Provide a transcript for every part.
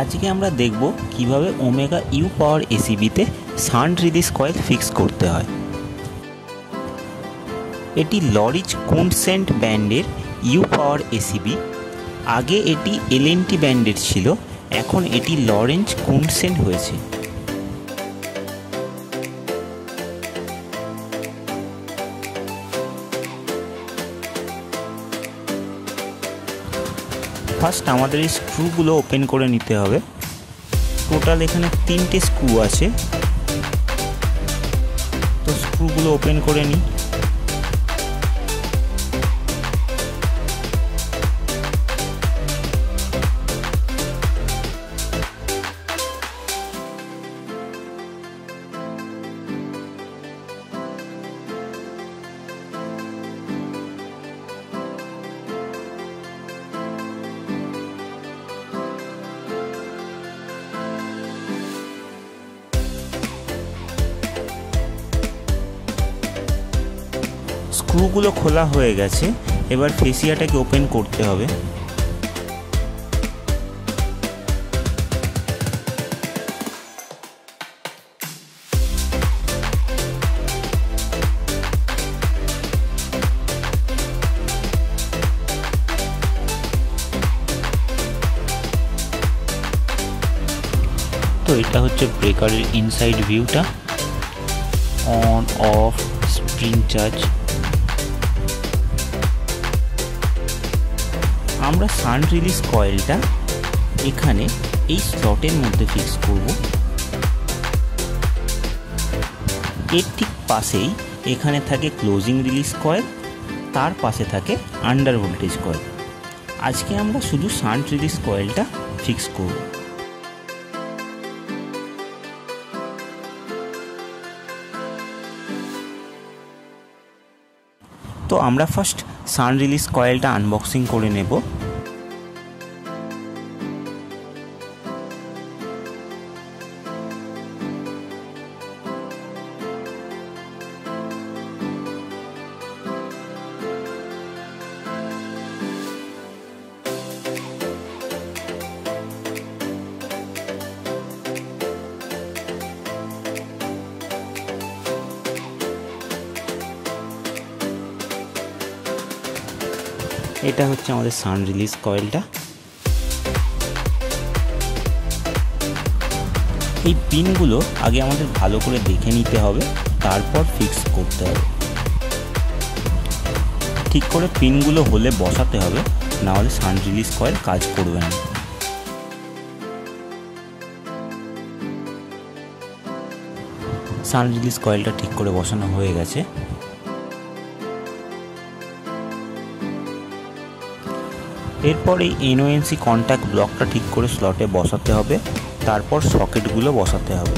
আজকে আমরা দেখব কিভাবে ওমেগা ইউ পাওয়ার এসিবিতে শান্ট রিলিজ কয়েল ফিক্স করতে হয়। এটি লরিজ কুন্ডসেন্ট ব্যান্ডের ইউ পাওয়ার এসিবি। আগে এটি এলএনটি ব্যান্ডের ছিল, এখন এটি লরেঞ্জ কুন্ডসেন্ট হয়েছে। ফার্স্ট আমাদের এই স্ক্রুগুলো ওপেন করে নিতে হবে। টোটাল এখানে 3টে স্ক্রু আছে, তো স্ক্রুগুলো ওপেন করে নিই। স্ক্রুগুলো খোলা হয়ে গেছে, এবার ফেসিয়াটাকে ওপেন করতে হবে। তো এটা হচ্ছে ব্রেকারের ইনসাইড ভিউটা, অন অফ স্প্রিং চার্জ। আমরা শান্ট রিলিজ কয়েলটা এখানে এই স্লটের মধ্যে ফিক্স করব। এর ঠিক পাশেই এখানে থাকে ক্লোজিং রিলিজ কয়েল, তার পাশে থাকে আন্ডার ভোল্টেজ কয়েল। আজকে আমরা শুধু শান্ট রিলিজ কয়েলটা ফিক্স করব। তো আমরা ফার্স্ট শান্ট রিলিজ কয়েলটা আনবক্সিং করে নেব। এটা হচ্ছে আমাদের শান্ট রিলিজ কয়েলটা। এই পিনগুলো আগে আমাদের ভালো করে দেখে নিতে হবে, তারপর ফিক্স করতে হবে। ঠিক করে পিনগুলো হলে বসাতে হবে, না হলে শান্ট রিলিজ কয়েল কাজ করবে না। শান্ট রিলিজ কয়েলটা ঠিক করে বসানো হয়ে গেছে। এরপর এই এনওএনসি কন্ট্যাক্ট ব্লকটা ঠিক করে স্লটে বসাতে হবে, তারপর সকেটগুলো বসাতে হবে।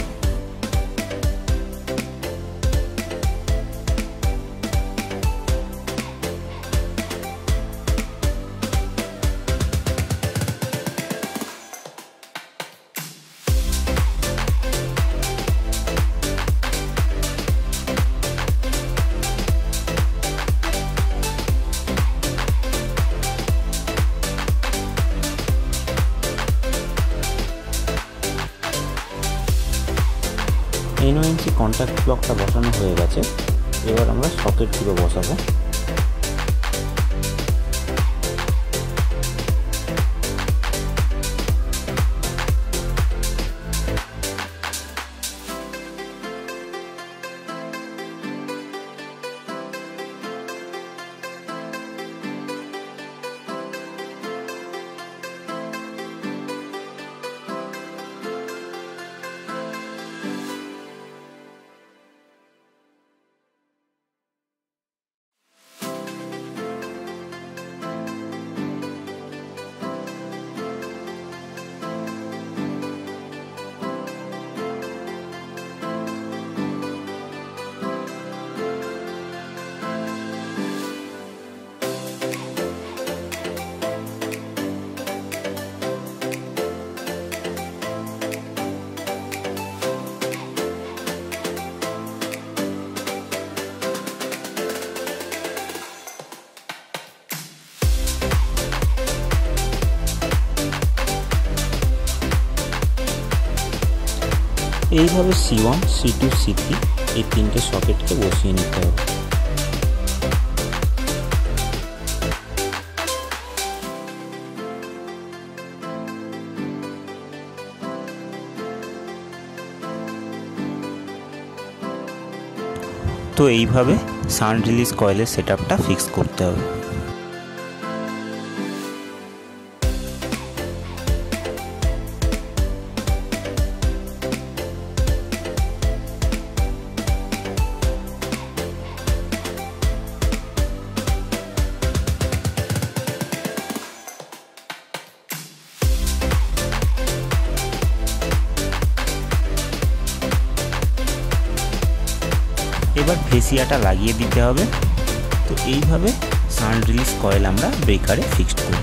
এনওএনসি কন্ট্যাক্ট ব্লকটা বসানো হয়ে গেছে, এবার আমরা সকেটগুলো বসাবো। এইভাবে C1, C2, C3 এই তিনটে সকেটকে বসিয়ে নিতে হবে। তো এইভাবে শান্ট রিলিজ কয়েলের সেটআপটা ফিক্স করতে হবে। এবার ফেসিয়াটা লাগিয়ে দিতে হবে। তো এইভাবে শান্ট রিলিজ কয়েল আমরা ব্রেকারে ফিক্সড করি।